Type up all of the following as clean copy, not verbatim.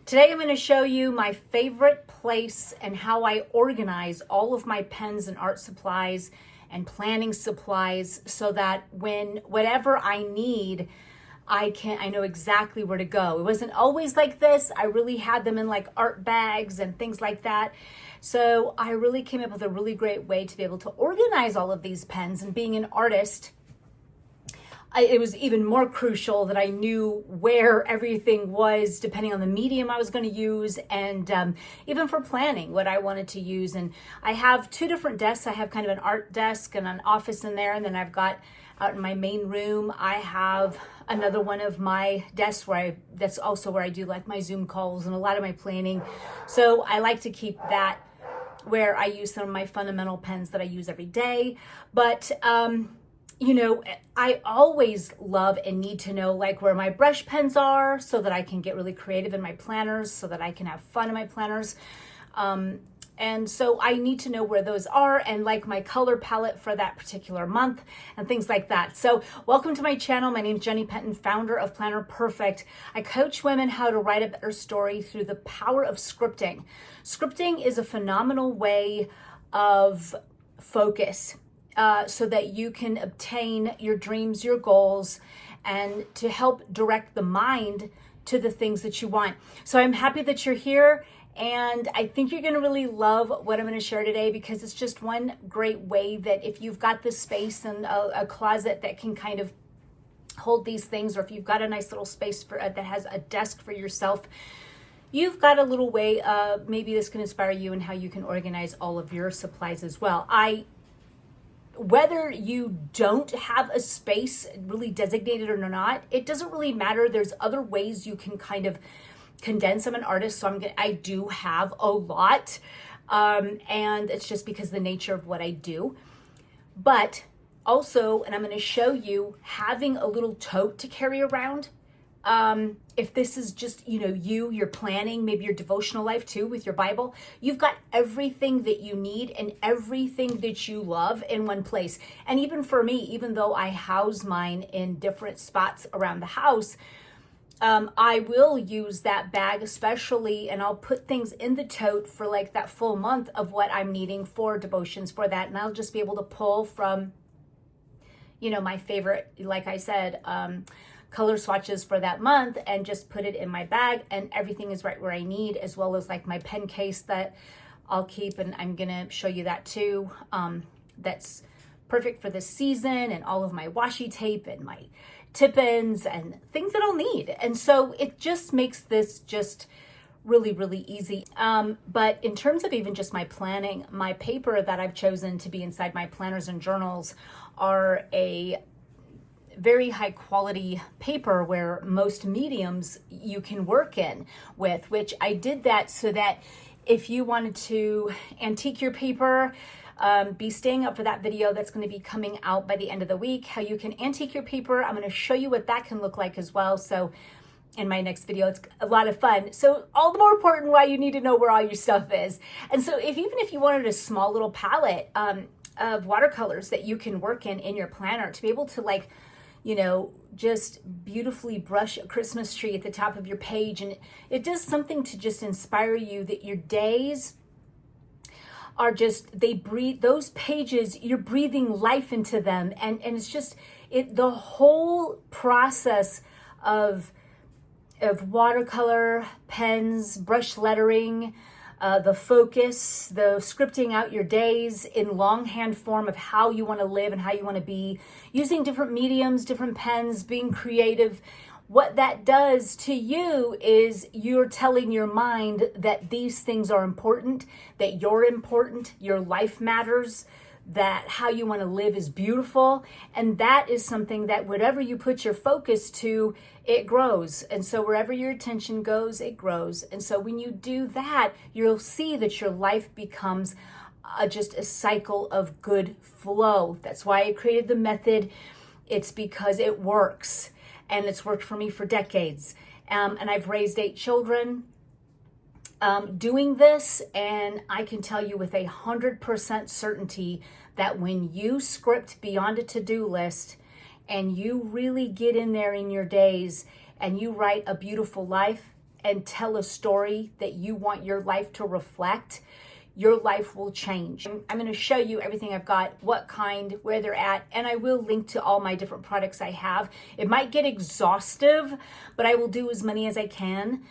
Today I'm going to show you my favorite place and how I organize all of my pens and art supplies and planning supplies so that when whatever I need, I know exactly where to go. It wasn't always like this. I really had them in like art bags and things like that. So I really came up with a really great way to be able to organize all of these pens. And being an artist, it was even more crucial that I knew where everything was depending on the medium I was going to use, and even for planning what I wanted to use. And I have two different desks. I have kind of an art desk and an office in there, and then I've got out in my main room, I have another one of my desks that's also where I do like my Zoom calls and a lot of my planning. So I like to keep that where I use some of my fundamental pens that I use every day. But you know, I always love and need to know like where my brush pens are so that I can get really creative in my planners, so that I can have fun in my planners. And so I need to know where those are and like my color palette for that particular month and things like that. So welcome to my channel. My name is Jenny Penton, founder of Planner Perfect. I coach women how to write a better story through the power of scripting. Scripting is a phenomenal way of focus so that you can obtain your dreams, your goals, and to help direct the mind to the things that you want. So I'm happy that you're here. And I think you're going to really love what I'm going to share today, because it's just one great way that if you've got this space and a closet that can kind of hold these things, or if you've got a nice little space for that has a desk for yourself, you've got a little way, maybe this can inspire you in how you can organize all of your supplies as well. Whether you don't have a space really designated or not, it doesn't really matter. There's other ways you can kind of condense. I'm an artist, so I do have a lot, and it's just because of the nature of what I do. But also, and I'm going to show you, having a little tote to carry around. If this is just, you're planning maybe your devotional life too with your Bible, you've got everything that you need and everything that you love in one place. And even for me, even though I house mine in different spots around the house, I will use that bag especially, and I'll put things in the tote for like that full month of what I'm needing for devotions for that. And I'll just be able to pull from, my favorite, like I said, color swatches for that month and just put it in my bag, and everything is right where I need, as well as like my pen case that I'll keep. And I'm going to show you that too. That's perfect for this season, and all of my washi tape and my tip-ins and things that I'll need. And so it just makes this just really, really easy. But in terms of even just my planning, my paper that I've chosen to be inside my planners and journals are a very high quality paper where most mediums you can work in with, which I did that so that if you wanted to antique your paper, be staying up for that video that's going to be coming out by the end of the week, how you can antique your paper. I'm going to show you what that can look like as well. So in my next video, it's a lot of fun. So all the more important why you need to know where all your stuff is. And so even if you wanted a small little palette of watercolors that you can work in your planner to be able to just beautifully brush a Christmas tree at the top of your page. And it does something to just inspire you that your days are just, they breathe, those pages, you're breathing life into them. And it's just, the whole process of watercolor, pens, brush lettering, the focus, the scripting out your days in longhand form of how you want to live and how you want to be, using different mediums, different pens, being creative. What that does to you is you're telling your mind that these things are important, that you're important, your life matters, that how you want to live is beautiful. And that is something that whatever you put your focus to, it grows. And so wherever your attention goes, it grows. And so when you do that, you'll see that your life becomes just a cycle of good flow. That's why I created the method. It's because it works. And it's worked for me for decades. And I've raised 8 children doing this. And I can tell you with 100% certainty that when you script beyond a to-do list and you really get in there in your days and you write a beautiful life, and tell a story that you want your life to reflect, your life will change. I'm going to show you everything I've got, what kind, where they're at, and I will link to all my different products I have. It might get exhaustive, but I will do as many as I can.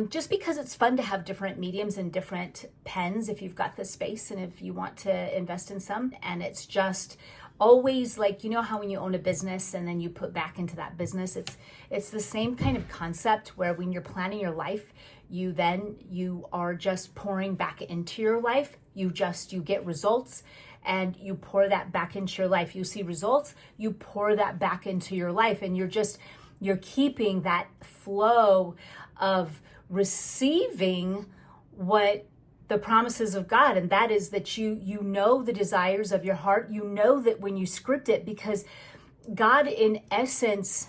Just because it's fun to have different mediums and different pens if you've got the space and if you want to invest in some. And it's just always like, you know how when you own a business and then you put back into that business, it's the same kind of concept where when you're planning your life, you are just pouring back into your life. You get results and you pour that back into your life. You see results, you pour that back into your life, and you're keeping that flow of receiving what the promises of God, and that is that you know the desires of your heart. You know that when you script it, because God in essence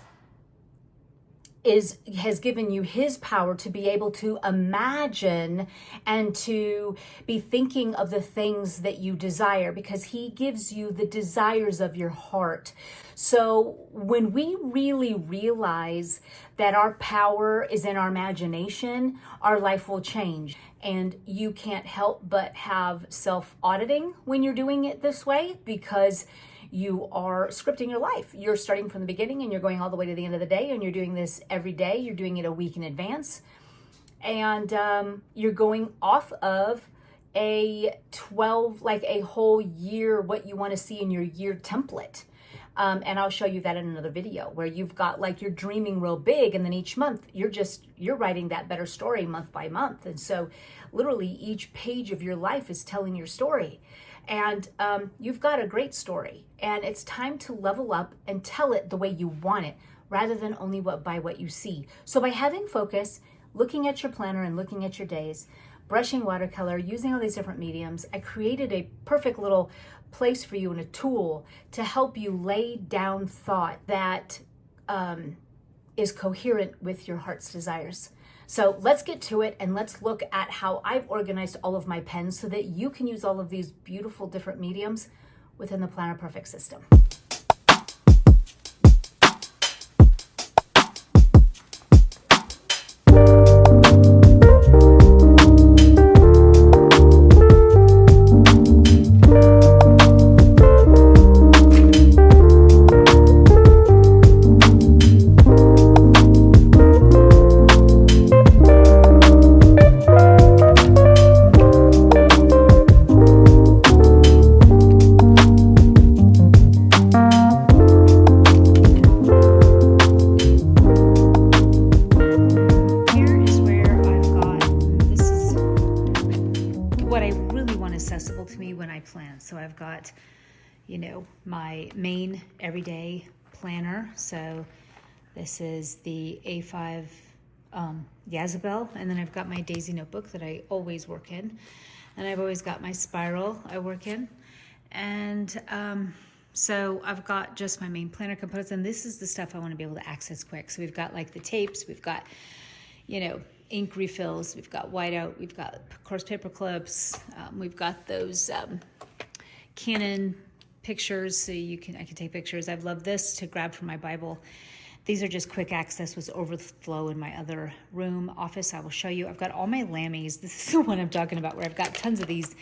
has given you his power to be able to imagine and to be thinking of the things that you desire, because he gives you the desires of your heart. So when we really realize that our power is in our imagination, our life will change. And you can't help but have self-auditing when you're doing it this way, because you are scripting your life. You're starting from the beginning and you're going all the way to the end of the day, and you're doing this every day. You're doing it a week in advance. And you're going off of a whole year, what you want to see in your year template. And I'll show you that in another video, where you've got like, you're dreaming real big, and then each month you're writing that better story month by month. And so literally each page of your life is telling your story. And you've got a great story, and it's time to level up and tell it the way you want it, rather than only by what you see. So by having focus, looking at your planner and looking at your days, brushing watercolor, using all these different mediums, I created a perfect little place for you and a tool to help you lay down thought that is coherent with your heart's desires. So let's get to it, and let's look at how I've organized all of my pens so that you can use all of these beautiful different mediums within the Planner Perfect system. Accessible to me when I plan. So I've got, my main everyday planner. So this is the A5 Yazabel, and then I've got my Daisy notebook that I always work in, and I've always got my spiral I work in, and so I've got just my main planner components, and this is the stuff I want to be able to access quick. So we've got like the tapes, we've got ink refills, we've got whiteout, we've got course paper clips, we've got those Canon pictures, so I can take pictures. I've loved this to grab from my Bible. These are just quick access with overflow in my other room office. I will show you. I've got all my Lammies. This is the one I'm talking about, where I've got tons of these,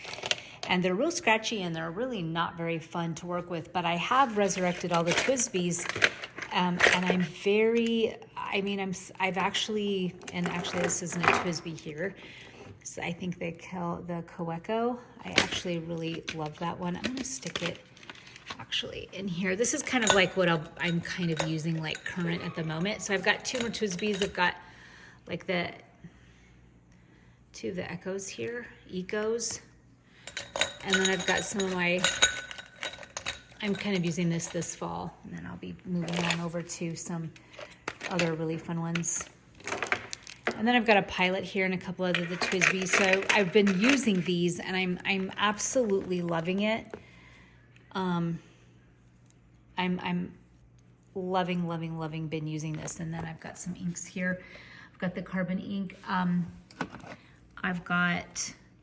and they're real scratchy and they're really not very fun to work with, but I have resurrected all the TWSBIs. And I've actually this isn't a TWSBI here. So I think the Coeco, I actually really love that one. I'm gonna stick it actually in here. This is kind of like what I'm kind of using like current at the moment. So I've got two more TWSBIs. I've got like two of the Echoes here, Ecos. And then I've got some of I'm kind of using this fall, and then I'll be moving on over to some other really fun ones. And then I've got a Pilot here and a couple other the TWSBI. So I've been using these, and I'm absolutely loving it. I'm loving been using this. And then I've got some inks here. I've got the carbon ink. I'm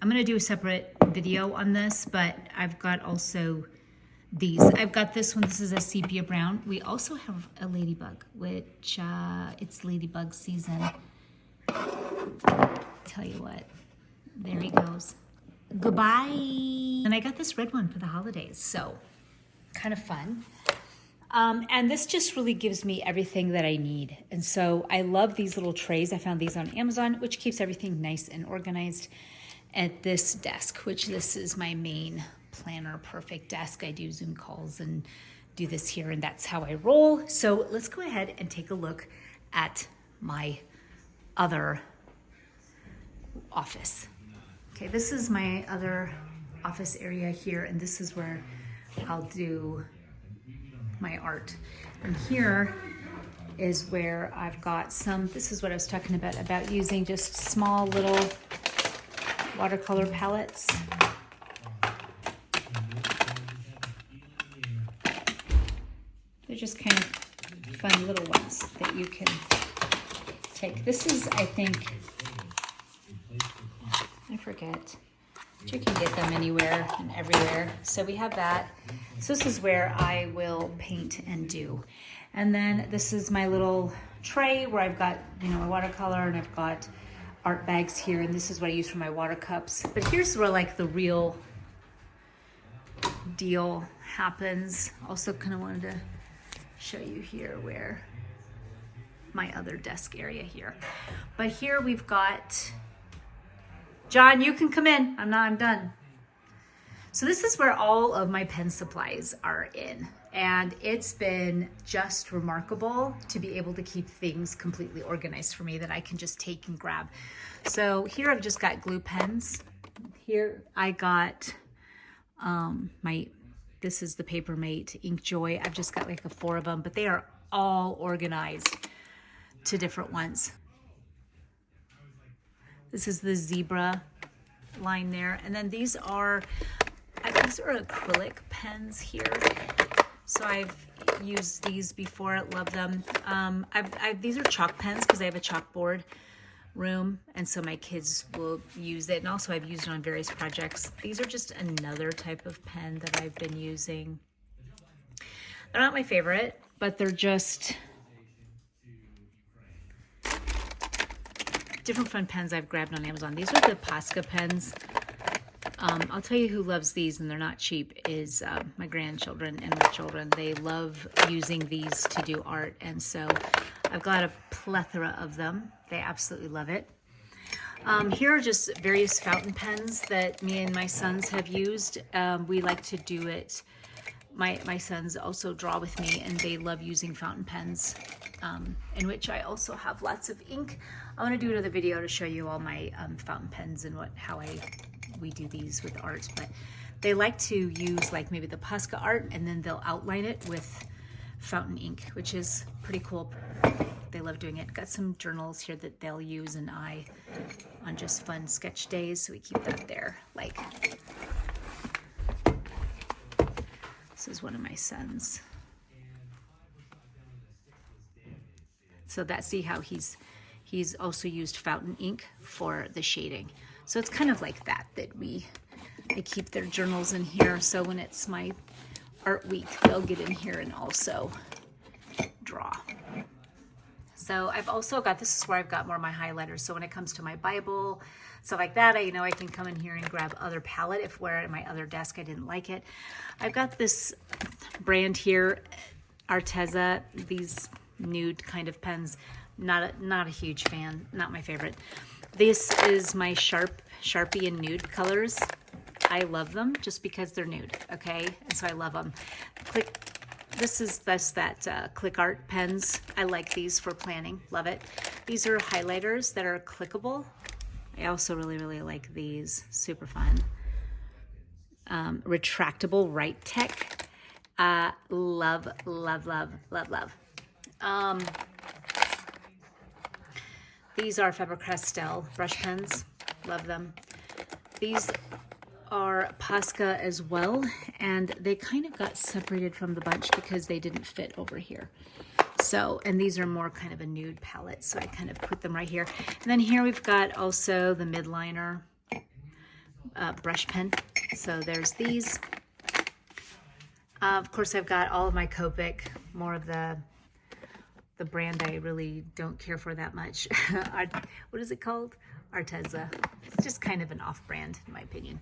gonna do a separate video on this, but I've got also these. I've got this one. This is a sepia brown. We also have a ladybug, which it's ladybug season. tell you what, there he goes. Goodbye. And I got this red one for the holidays, so kind of fun. And this just really gives me everything that I need. And so I love these little trays. I found these on Amazon, which keeps everything nice and organized at this desk, which this is my main planner perfect desk. I do Zoom calls and do this here, and that's how I roll. So let's go ahead and take a look at my other office. Okay, this is my other office area here, and this is where I'll do my art. And here is where I've got some, this is what I was talking about using just small little watercolor palettes. They're just kind of fun little ones that you can take. This is, I think, I forget, but you can get them anywhere and everywhere. So we have that. So this is where I will paint and do. And then this is my little tray where I've got, you know, my watercolor, and I've got art bags here, and this is what I use for my water cups. But here's where like the real deal happens. Also kind of wanted to show you here where my other desk area here. But here we've got, John, you can come in. I'm done. So this is where all of my pen supplies are in. And it's been just remarkable to be able to keep things completely organized for me that I can just take and grab. So here I've just got glue pens. Here I got this is the Papermate Ink Joy. I've just got like 4 of them, but they are all organized to different ones. This is the zebra line there. And then these are acrylic pens here. So I've used these before, love them. These are chalk pens because I have a chalkboard room, and so my kids will use it. And also I've used it on various projects. These are just another type of pen that I've been using. They're not my favorite, but they're just different fun pens I've grabbed on Amazon. These are the Posca pens. I'll tell you who loves these, and they're not cheap, is my grandchildren and my children. They love using these to do art, and so I've got a plethora of them. They absolutely love it. Here are just various fountain pens that me and my sons have used. We like to do it. My sons also draw with me, and they love using fountain pens, in which I also have lots of ink. I want to do another video to show you all my fountain pens and how we do these with art, but they like to use like maybe the Posca art, and then they'll outline it with fountain ink, which is pretty cool. They love doing it. Got some journals here that they'll use and I on just fun sketch days, so we keep that there. Like, this is one of my sons. So see how he's also used fountain ink for the shading. So it's kind of like that I keep their journals in here. So when it's my art week, they'll get in here and also draw. So I've also got, this is where I've got more of my highlighters. So when it comes to my Bible, stuff like that, I know I can come in here and grab other palette if where at my other desk I didn't like it. I've got this brand here, Arteza, these nude kind of pens. Not a huge fan, not my favorite. This is my Sharpie and nude colors. I love them just because they're nude, okay? And so I love them. That's Click Art pens. I like these for planning, love it. These are highlighters that are clickable. I also really, really like these, super fun. Retractable Right Tech. Love, love, love, love, love. These are Faber-Castell brush pens. Love them. These are Posca as well, and they kind of got separated from the bunch because they didn't fit over here. So, and these are more kind of a nude palette, so I kind of put them right here. And then here we've got also the midliner brush pen. So there's these. Of course, I've got all of my Copic, more of the the brand I really don't care for that much. What is it called? Arteza. It's just kind of an off-brand in my opinion.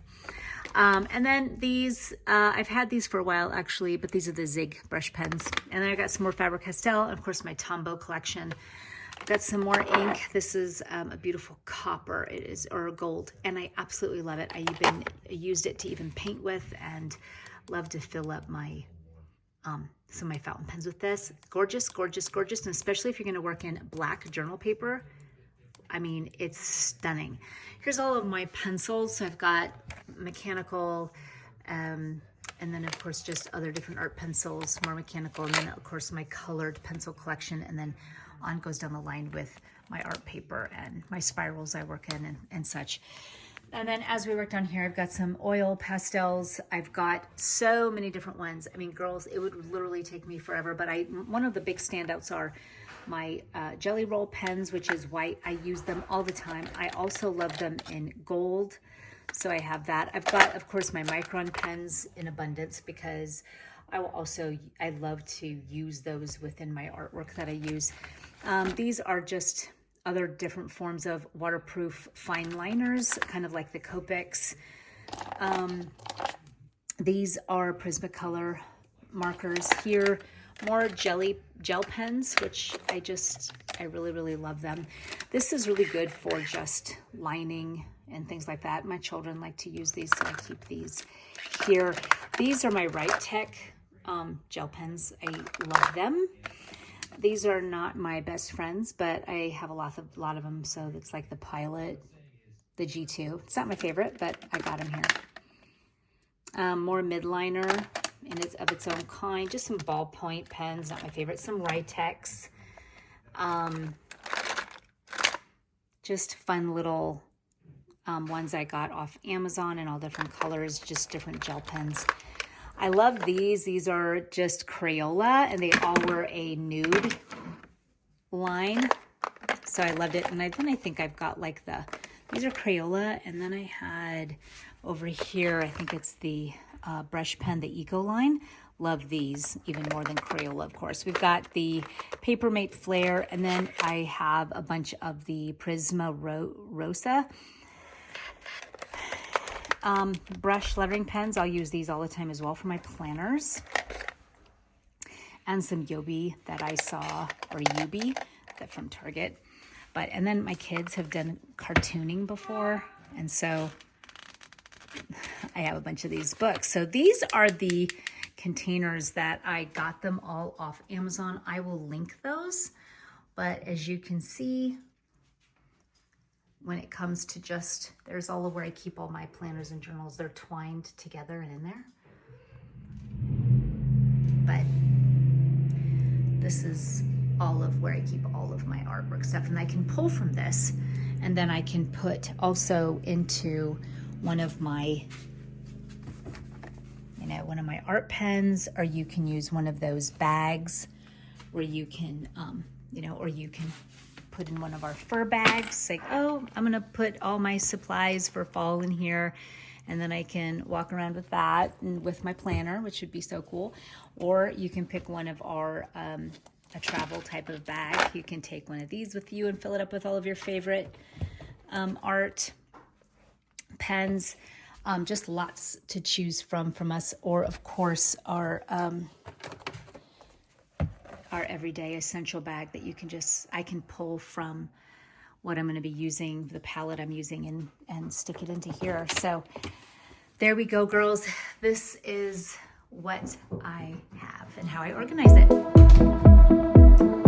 And then these, I've had these for a while actually, but these are the Zig brush pens. And then I got some more Faber-Castell, and of course my Tombow collection. I've got some more ink. This is a beautiful copper, it is, or gold, and I absolutely love it. I used it to even paint with, and love to fill up my some of my fountain pens with this. Gorgeous, gorgeous, gorgeous, and especially if you're going to work in black journal paper. I mean, it's stunning. Here's all of my pencils. So I've got mechanical, and then of course just other different art pencils, more mechanical, and then of course my colored pencil collection, and then on goes down the line with my art paper and my spirals I work in and such. And then as we work down here, I've got some oil pastels. I've got so many different ones. I mean, girls, it would literally take me forever, but one of the big standouts are my jelly roll pens, which is white. I use them all the time. I also love them in gold, so I have that. I've got, of course, my Micron pens in abundance because I love to use those within my artwork that I use. These are just other different forms of waterproof fine liners, kind of like the Copics. These are Prismacolor markers here. More gel pens, which I really, really love them. This is really good for just lining and things like that. My children like to use these, so I keep these here. These are my Right Tech gel pens. I love them. These are not my best friends, but I have a lot of them. So it's like the Pilot, the G2. It's not my favorite, but I got them here. More midliner of its own kind. Just some ballpoint pens, not my favorite. Some Ritex. Just fun little ones I got off Amazon in all different colors, just different gel pens. I love these. These are just Crayola, and they all were a nude line. So I loved it. And then I think I've got like these are Crayola, and then I had over here, I think it's the brush pen, the Eco line. Love these even more than Crayola, of course. We've got the Papermate Flare, and then I have a bunch of the Prisma Rosa brush lettering pens. I'll use these all the time as well for my planners. And some Yobi that I saw, or Yubi, that from Target. And then my kids have done cartooning before, and so I have a bunch of these books. So these are the containers that I got them all off Amazon. I will link those, but as you can see, when it comes to there's all of where I keep all my planners and journals. They're twined together and in there. But this is all of where I keep all of my artwork stuff. And I can pull from this, and then I can put also into one of my art pens, or you can use one of those bags where you can, or you can put in one of our fur bags, like, oh, I'm gonna put all my supplies for fall in here, and then I can walk around with that and with my planner, which would be so cool. Or you can pick one of our a travel type of bag. You can take one of these with you and fill it up with all of your favorite art pens. Just lots to choose from us, or of course our everyday essential bag that you can I can pull from what I'm going to be using, the palette I'm using, and stick it into here. So there we go, girls. This is what I have and how I organize it.